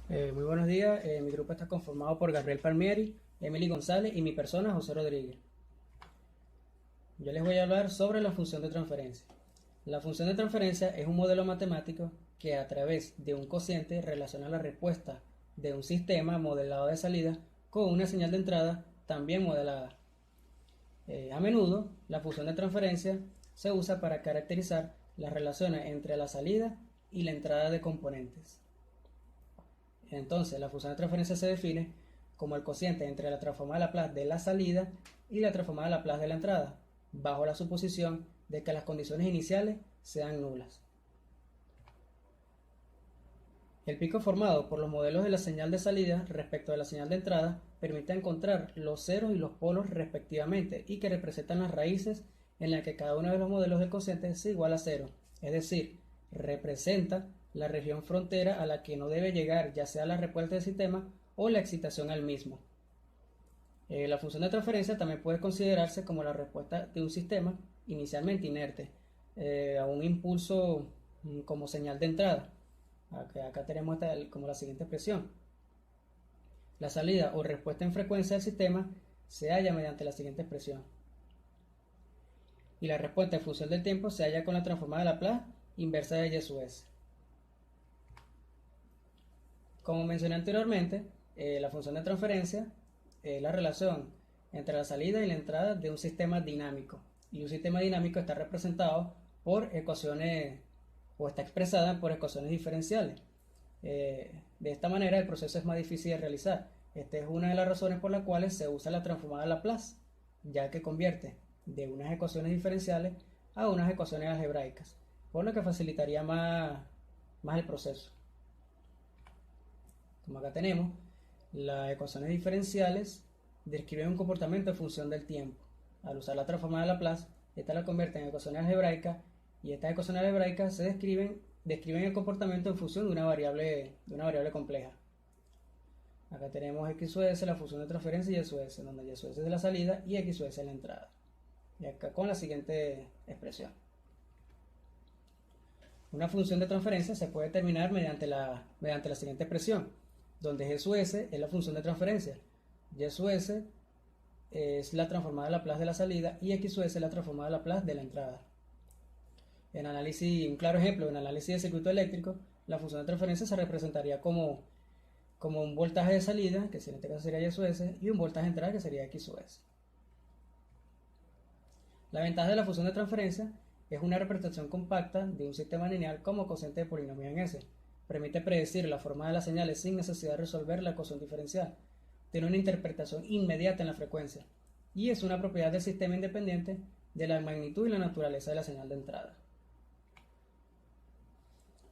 Muy buenos días. Mi grupo está conformado por Gabriel Palmieri, Emily González y mi persona, José Rodríguez. Yo les voy a hablar sobre la función de transferencia. La función de transferencia es un modelo matemático que a través de un cociente relaciona la respuesta de un sistema modelado de salida con una señal de entrada también modelada. A menudo, la función de transferencia se usa para caracterizar las relaciones entre la salida y la entrada de componentes. Entonces, la función de transferencia se define como el cociente entre la transformada de Laplace de la salida y la transformada de Laplace de la entrada, bajo la suposición de que las condiciones iniciales sean nulas. El pico formado por los modelos de la señal de salida respecto de la señal de entrada permite encontrar los ceros y los polos respectivamente y que representan las raíces en las que cada uno de los modelos del cociente se iguala a cero, es decir, representa la región frontera a la que no debe llegar ya sea la respuesta del sistema o la excitación al mismo. La función de transferencia también puede considerarse como la respuesta de un sistema inicialmente inerte a un impulso como señal de entrada. Acá tenemos como la siguiente expresión. La salida o respuesta en frecuencia del sistema se halla mediante la siguiente expresión. Y la respuesta en función del tiempo se halla con la transformada de Laplace inversa de y sub s. Como mencioné anteriormente, la función de transferencia es la relación entre la salida y la entrada de un sistema dinámico. Y un sistema dinámico está representado por ecuaciones o está expresada por ecuaciones diferenciales. De esta manera el proceso es más difícil de realizar. Esta es una de las razones por las cuales se usa la transformada de Laplace, ya que convierte de unas ecuaciones diferenciales a unas ecuaciones algebraicas, por lo que facilitaría más el proceso. Como acá tenemos, las ecuaciones diferenciales describen un comportamiento en función del tiempo. Al usar la transformada de Laplace, esta la convierte en ecuaciones algebraicas y estas ecuaciones algebraicas se describen el comportamiento en función de una variable compleja. Acá tenemos x sub s, la función de transferencia y y sub s, donde y sub s es la salida y x sub s es la entrada. Y acá con la siguiente expresión. Una función de transferencia se puede determinar mediante la siguiente expresión, donde g sub s es la función de transferencia, y sub s es la transformada de Laplace de la salida y x sub s es la transformada de Laplace de la entrada. Un claro ejemplo, en análisis de circuito eléctrico, la función de transferencia se representaría como un voltaje de salida, que en este caso sería y sub s, y un voltaje de entrada, que sería x sub s. La ventaja de la función de transferencia es una representación compacta de un sistema lineal como cociente de polinomio en S. Permite predecir la forma de las señales sin necesidad de resolver la ecuación diferencial. Tiene una interpretación inmediata en la frecuencia. Y es una propiedad del sistema independiente de la magnitud y la naturaleza de la señal de entrada.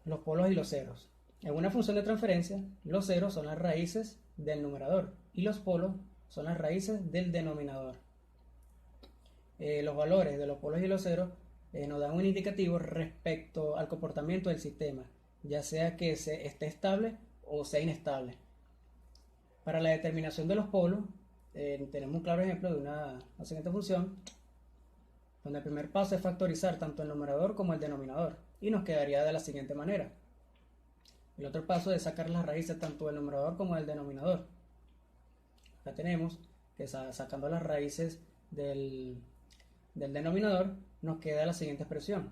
Los polos y los ceros. En una función de transferencia, los ceros son las raíces del numerador y los polos son las raíces del denominador. Los valores de los polos y los ceros nos dan un indicativo respecto al comportamiento del sistema, ya sea que esté estable o sea inestable. Para la determinación de los polos, tenemos un claro ejemplo de una siguiente función, donde el primer paso es factorizar tanto el numerador como el denominador, y nos quedaría de la siguiente manera. El otro paso es sacar las raíces tanto del numerador como del denominador. Acá tenemos que sacando las raíces del denominador nos queda la siguiente expresión.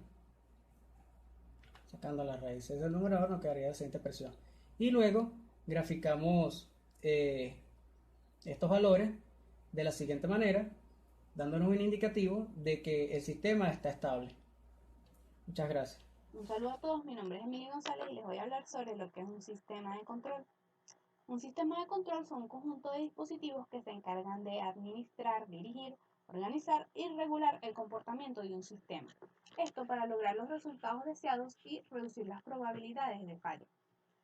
Sacando las raíces del numerador nos quedaría la siguiente expresión. Y luego graficamos estos valores de la siguiente manera, dándonos un indicativo de que el sistema está estable. Muchas gracias. Un saludo a todos, mi nombre es Emily González y les voy a hablar sobre lo que es un sistema de control. Un sistema de control son un conjunto de dispositivos que se encargan de administrar, dirigir, organizar y regular el comportamiento de un sistema. Esto para lograr los resultados deseados y reducir las probabilidades de fallo.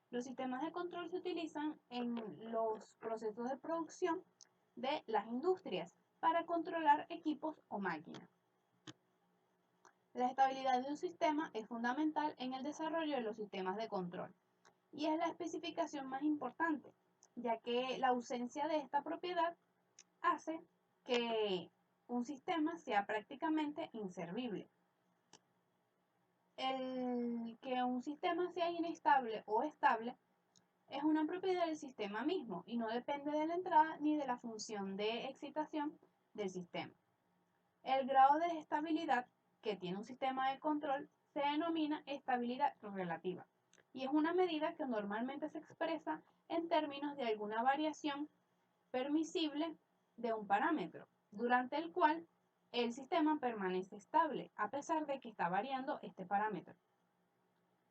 Los sistemas de control se utilizan en los procesos de producción de las industrias para controlar equipos o máquinas. La estabilidad de un sistema es fundamental en el desarrollo de los sistemas de control y es la especificación más importante, ya que la ausencia de esta propiedad hace que un sistema sea prácticamente inservible. El que un sistema sea inestable o estable Es una propiedad del sistema mismo y no depende de la entrada ni de la función de excitación del sistema. El grado de estabilidad que tiene un sistema de control se denomina estabilidad relativa y es una medida que normalmente se expresa en términos de alguna variación permisible de un parámetro, durante el cual el sistema permanece estable a pesar de que está variando este parámetro.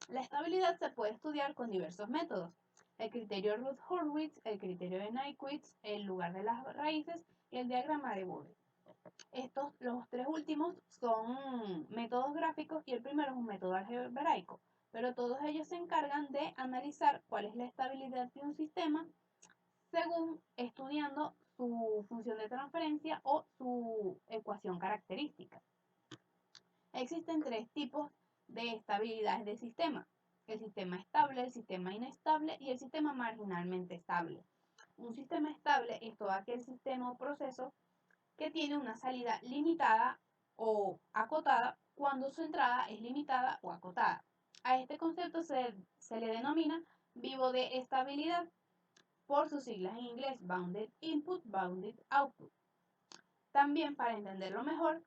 La estabilidad se puede estudiar con diversos métodos: el criterio Routh-Hurwitz, el criterio de Nyquist, el lugar de las raíces y el diagrama de Bode. Los tres últimos son métodos gráficos y el primero es un método algebraico, pero todos ellos se encargan de analizar cuál es la estabilidad de un sistema según estudiando su función de transferencia o su ecuación característica. Existen tres tipos de estabilidades de sistema: el sistema estable, el sistema inestable y el sistema marginalmente estable. Un sistema estable es todo aquel sistema o proceso que tiene una salida limitada o acotada cuando su entrada es limitada o acotada. A este concepto se le denomina vivo de estabilidad, por sus siglas en inglés: Bounded Input, Bounded Output. También, para entenderlo mejor,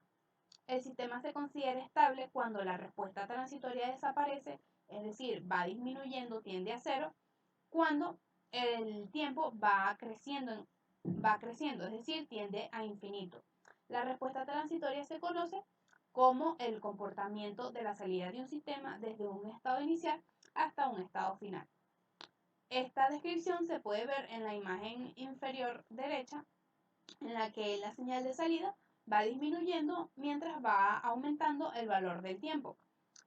el sistema se considera estable cuando la respuesta transitoria desaparece, es decir, va disminuyendo, tiende a cero, cuando el tiempo va creciendo, es decir, tiende a infinito. La respuesta transitoria se conoce como el comportamiento de la salida de un sistema desde un estado inicial hasta un estado final. Esta descripción se puede ver en la imagen inferior derecha, en la que la señal de salida va disminuyendo mientras va aumentando el valor del tiempo.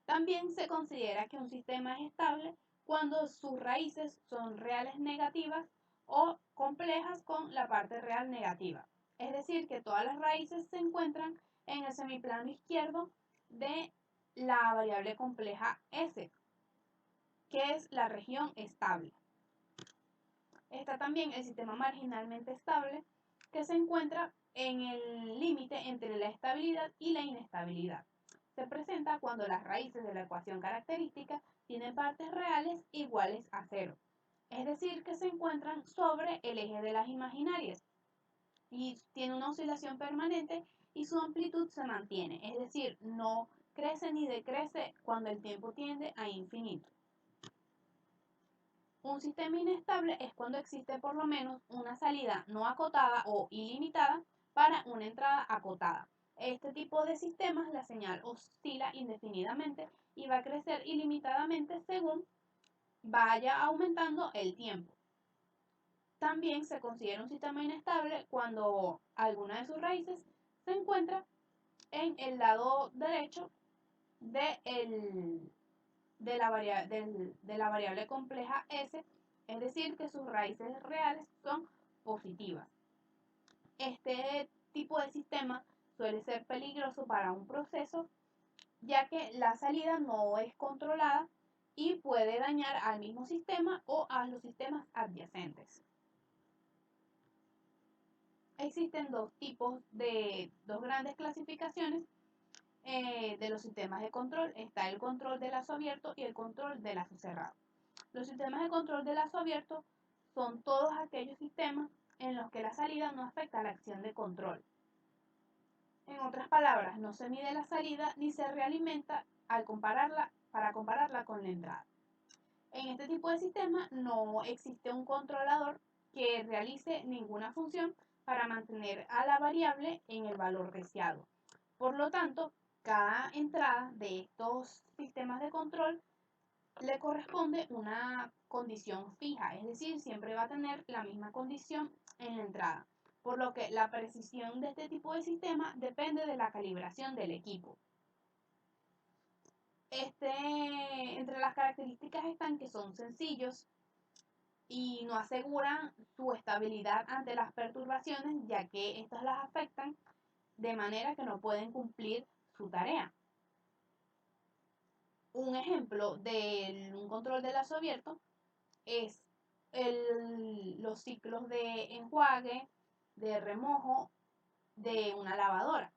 También se considera que un sistema es estable cuando sus raíces son reales negativas o complejas con la parte real negativa. Es decir, que todas las raíces se encuentran en el semiplano izquierdo de la variable compleja S, que es la región estable. Está también el sistema marginalmente estable, que se encuentra en el límite entre la estabilidad y la inestabilidad. Se presenta cuando las raíces de la ecuación característica tienen partes reales iguales a cero, es decir, que se encuentran sobre el eje de las imaginarias y tiene una oscilación permanente y su amplitud se mantiene, es decir, no crece ni decrece cuando el tiempo tiende a infinito. Un sistema inestable es cuando existe por lo menos una salida no acotada o ilimitada para una entrada acotada. Este tipo de sistemas, la señal oscila indefinidamente y va a crecer ilimitadamente según vaya aumentando el tiempo. También se considera un sistema inestable cuando alguna de sus raíces se encuentra en el lado derecho de la variable compleja S, es decir, que sus raíces reales son positivas. Este tipo de sistema suele ser peligroso para un proceso, ya que la salida no es controlada y puede dañar al mismo sistema o a los sistemas adyacentes. Existen dos grandes clasificaciones de los sistemas de control. Está el control de lazo abierto y el control de lazo cerrado. Los sistemas de control de lazo abierto son todos aquellos sistemas en los que la salida no afecta a la acción de control. En otras palabras, no se mide la salida ni se realimenta para compararla con la entrada. En este tipo de sistema no existe un controlador que realice ninguna función para mantener a la variable en el valor deseado. Por lo tanto, cada entrada de estos sistemas de control le corresponde una condición fija, es decir, siempre va a tener la misma condición en la entrada, por lo que la precisión de este tipo de sistema depende de la calibración del equipo. Entre las características están que son sencillos y no aseguran su estabilidad ante las perturbaciones, ya que estas las afectan de manera que no pueden cumplir su tarea. Un ejemplo de un control de lazo abierto es los ciclos de enjuague, de remojo de una lavadora,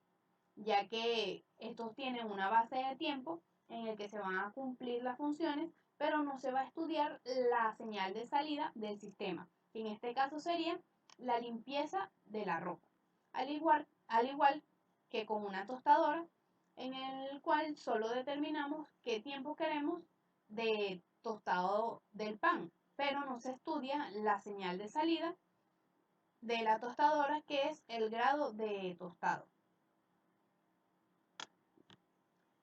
ya que estos tienen una base de tiempo en el que se van a cumplir las funciones pero no se va a estudiar la señal de salida del sistema, que en este caso sería la limpieza de la ropa. Al igual que con una tostadora, en el cual solo determinamos qué tiempo queremos de tostado del pan, pero no se estudia la señal de salida de la tostadora, que es el grado de tostado.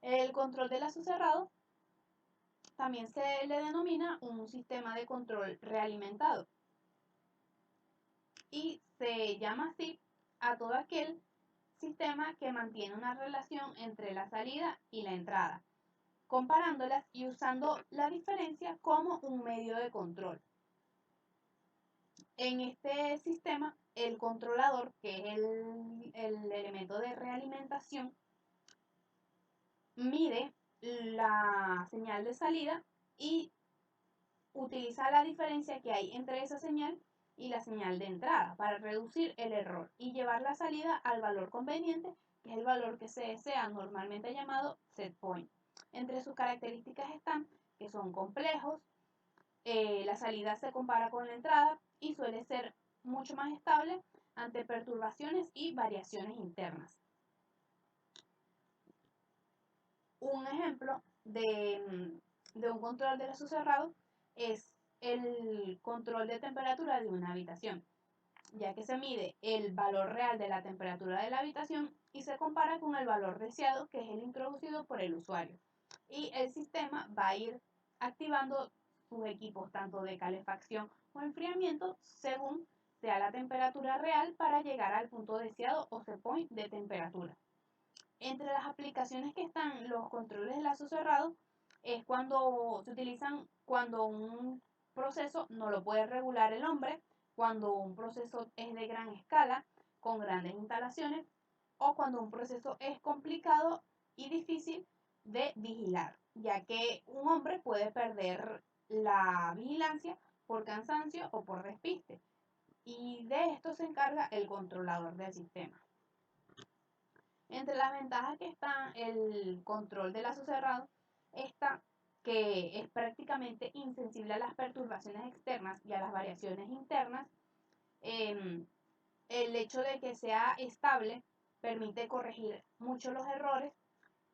El control del lazo cerrado también se le denomina un sistema de control realimentado y se llama así a todo aquel sistema que mantiene una relación entre la salida y la entrada, comparándolas y usando la diferencia como un medio de control. En este sistema, el controlador, que es el elemento de realimentación, mide la señal de salida y utiliza la diferencia que hay entre esa señal y la señal de entrada para reducir el error y llevar la salida al valor conveniente, que es el valor que se desea, normalmente llamado set point. Entre sus características están que son complejos, la salida se compara con la entrada y suele ser mucho más estable ante perturbaciones y variaciones internas. Un ejemplo de un control de lazo cerrado es el control de temperatura de una habitación, ya que se mide el valor real de la temperatura de la habitación y se compara con el valor deseado, que es el introducido por el usuario. Y el sistema va a ir activando sus equipos tanto de calefacción o enfriamiento según sea la temperatura real para llegar al punto deseado o set point de temperatura. Entre las aplicaciones que están los controles de lazo cerrado es cuando se utilizan cuando un proceso no lo puede regular el hombre, cuando un proceso es de gran escala, con grandes instalaciones, o cuando un proceso es complicado y difícil de vigilar, ya que un hombre puede perder la vigilancia por cansancio o por despiste. Y de esto se encarga el controlador del sistema. Entre las ventajas que está el control de lazo cerrado está que es prácticamente insensible a las perturbaciones externas y a las variaciones internas. El hecho de que sea estable permite corregir mucho los errores.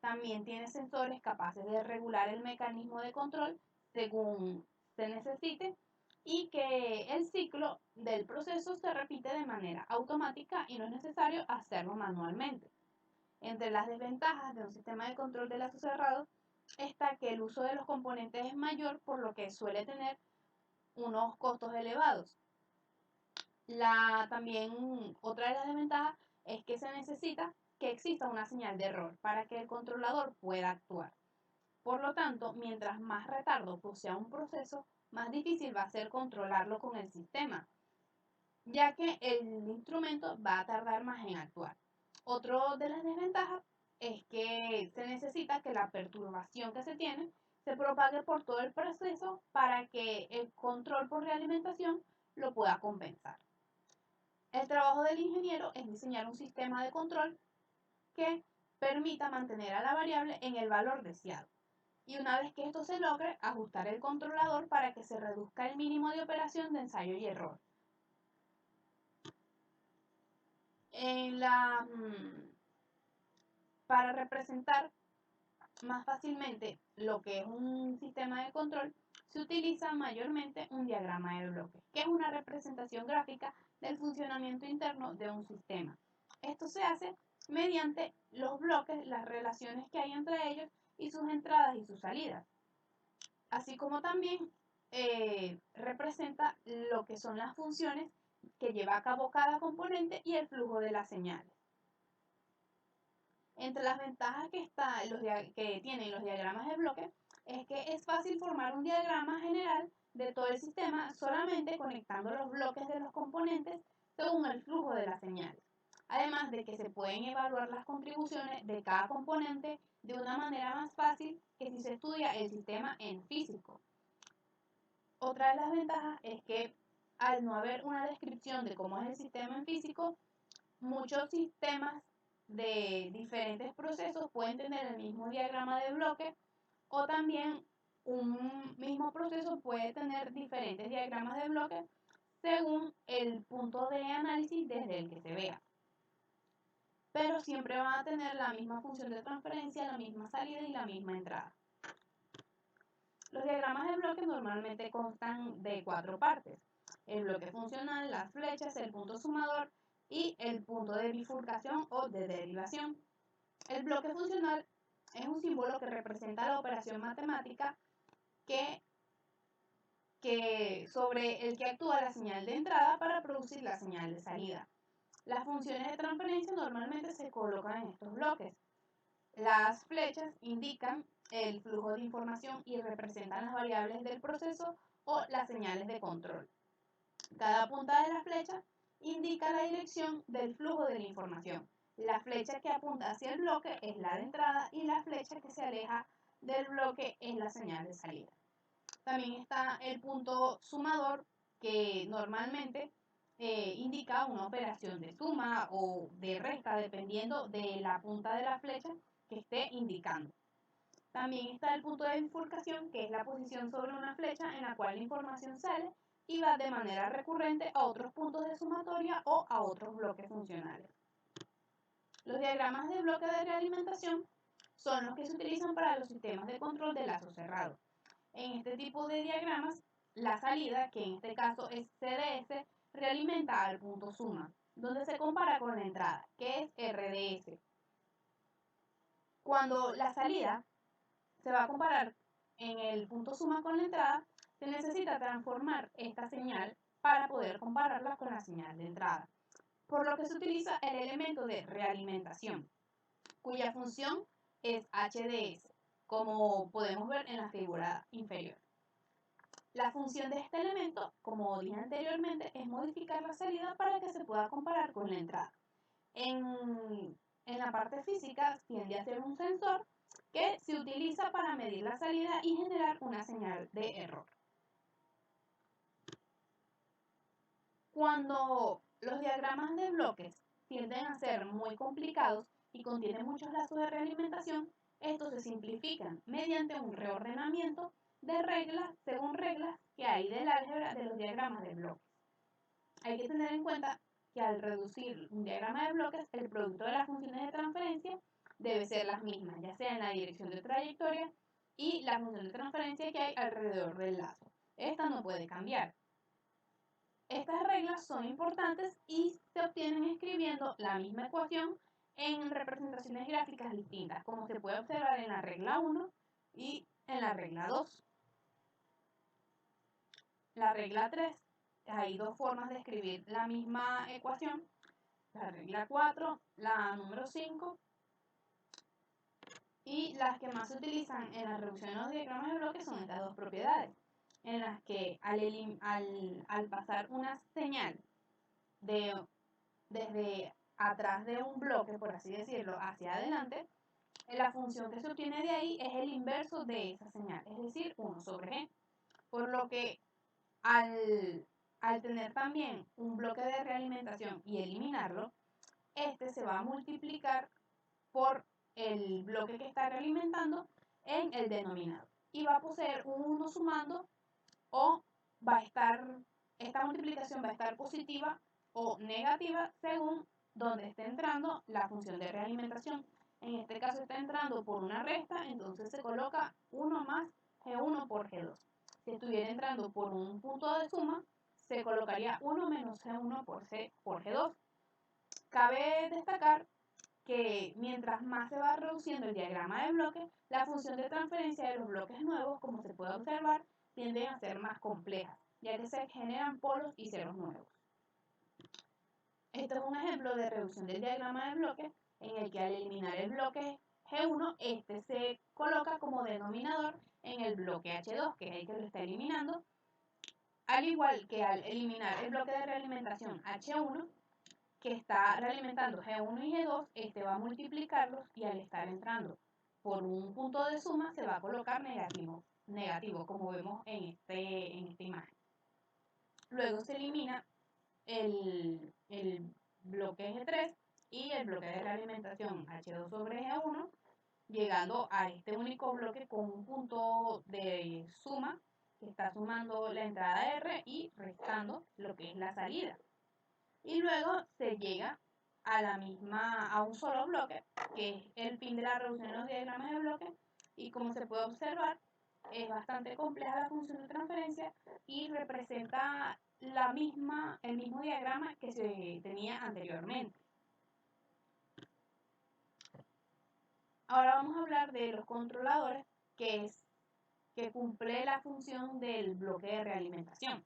También tiene sensores capaces de regular el mecanismo de control según se necesite y que el ciclo del proceso se repite de manera automática y no es necesario hacerlo manualmente. Entre las desventajas de un sistema de control de lazo cerrado está que el uso de los componentes es mayor, por lo que suele tener unos costos elevados. También otra de las desventajas es que se necesita que exista una señal de error para que el controlador pueda actuar. Por lo tanto, mientras más retardo posea un proceso, más difícil va a ser controlarlo con el sistema, ya que el instrumento va a tardar más en actuar. Otro de las desventajas es que se necesita que la perturbación que se tiene se propague por todo el proceso para que el control por realimentación lo pueda compensar. El trabajo del ingeniero es diseñar un sistema de control que permita mantener a la variable en el valor deseado. Y una vez que esto se logre, ajustar el controlador para que se reduzca el mínimo de operación de ensayo y error. Para representar más fácilmente lo que es un sistema de control, se utiliza mayormente un diagrama de bloques, que es una representación gráfica del funcionamiento interno de un sistema. Esto se hace mediante los bloques, las relaciones que hay entre ellos y sus entradas y sus salidas, así como también representa lo que son las funciones que lleva a cabo cada componente y el flujo de las señales. Entre las ventajas que tienen los diagramas de bloque es que es fácil formar un diagrama general de todo el sistema solamente conectando los bloques de los componentes según el flujo de las señales. Además de que se pueden evaluar las contribuciones de cada componente de una manera más fácil que si se estudia el sistema en físico. Otra de las ventajas es que al no haber una descripción de cómo es el sistema en físico, muchos sistemas de diferentes procesos pueden tener el mismo diagrama de bloque o también un mismo proceso puede tener diferentes diagramas de bloques según el punto de análisis desde el que se vea, pero siempre van a tener la misma función de transferencia, la misma salida y la misma entrada. Los diagramas de bloques normalmente constan de 4 partes: el bloque funcional, las flechas, el punto sumador y el punto de bifurcación o de derivación. El bloque funcional es un símbolo que representa la operación matemática sobre el que actúa la señal de entrada para producir la señal de salida. Las funciones de transferencia normalmente se colocan en estos bloques. Las flechas indican el flujo de información y representan las variables del proceso o las señales de control. Cada punta de la flecha indica la dirección del flujo de la información. La flecha que apunta hacia el bloque es la de entrada y la flecha que se aleja del bloque es la señal de salida. También está el punto sumador, que normalmente indica una operación de suma o de resta dependiendo de la punta de la flecha que esté indicando. También está el punto de bifurcación, que es la posición sobre una flecha en la cual la información sale y va de manera recurrente a otros puntos de sumatoria o a otros bloques funcionales. Los diagramas de bloque de realimentación son los que se utilizan para los sistemas de control de lazo cerrado. En este tipo de diagramas, la salida, que en este caso es CDS, realimenta al punto suma, donde se compara con la entrada, que es RDS. Cuando la salida se va a comparar en el punto suma con la entrada, se necesita transformar esta señal para poder compararla con la señal de entrada, por lo que se utiliza el elemento de realimentación, cuya función es HDS, como podemos ver en la figura inferior. La función de este elemento, como dije anteriormente, es modificar la salida para que se pueda comparar con la entrada. En la parte física tiende a ser un sensor que se utiliza para medir la salida y generar una señal de error. Cuando los diagramas de bloques tienden a ser muy complicados y contienen muchos lazos de realimentación, estos se simplifican mediante un reordenamiento de reglas según reglas que hay del álgebra de los diagramas de bloques. Hay que tener en cuenta que al reducir un diagrama de bloques, el producto de las funciones de transferencia debe ser las mismas, ya sea en la dirección de trayectoria y la función de transferencia que hay alrededor del lazo. Esta no puede cambiar. Estas reglas son importantes y se obtienen escribiendo la misma ecuación en representaciones gráficas distintas, como se puede observar en la regla 1 y en la regla 2. La regla 3, hay dos formas de escribir la misma ecuación. La regla 4, la número 5, y las que más se utilizan en la reducción de los diagramas de bloques son estas dos propiedades, en las que al pasar una señal desde atrás de un bloque, por así decirlo, hacia adelante, la función que se obtiene de ahí es el inverso de esa señal, es decir, 1 sobre g. Por lo que al tener también un bloque de realimentación y eliminarlo, este se va a multiplicar por el bloque que está realimentando en el denominador y va a poseer un 1 sumando, o esta multiplicación va a estar positiva o negativa según donde esté entrando la función de realimentación. En este caso está entrando por una resta, entonces se coloca 1 más G1 por G2. Si estuviera entrando por un punto de suma, se colocaría 1 menos G1 por G2. Cabe destacar que mientras más se va reduciendo el diagrama de bloques, la función de transferencia de los bloques nuevos, como se puede observar, tienden a ser más complejas, ya que se generan polos y ceros nuevos. Este es un ejemplo de reducción del diagrama de bloques en el que al eliminar el bloque G1, este se coloca como denominador en el bloque H2, que es el que lo está eliminando, al igual que al eliminar el bloque de realimentación H1, que está realimentando G1 y G2, este va a multiplicarlos y al estar entrando por un punto de suma se va a colocar negativo, como vemos en esta imagen. Luego se elimina el bloque G3 y el bloque de realimentación H2 sobre G1, llegando a este único bloque con un punto de suma que está sumando la entrada R y restando lo que es la salida. Y luego se llega a un solo bloque, que es el fin de la reducción en los diagramas de bloque, y como se puede observar, es bastante compleja la función de transferencia y representa el mismo diagrama que se tenía anteriormente. Ahora vamos a hablar de los controladores, que cumple la función del bloque de realimentación.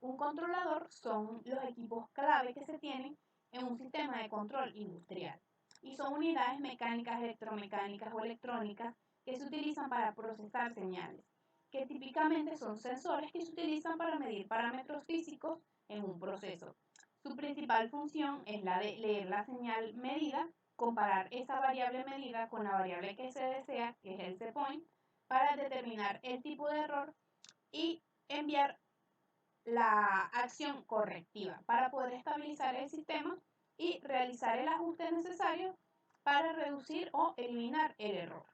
Un controlador son los equipos clave que se tienen en un sistema de control industrial y son unidades mecánicas, electromecánicas o electrónicas que se utilizan para procesar señales, que típicamente son sensores que se utilizan para medir parámetros físicos en un proceso. Su principal función es la de leer la señal medida, comparar esa variable medida con la variable que se desea, que es el setpoint, para determinar el tipo de error y enviar la acción correctiva para poder estabilizar el sistema y realizar el ajuste necesario para reducir o eliminar el error.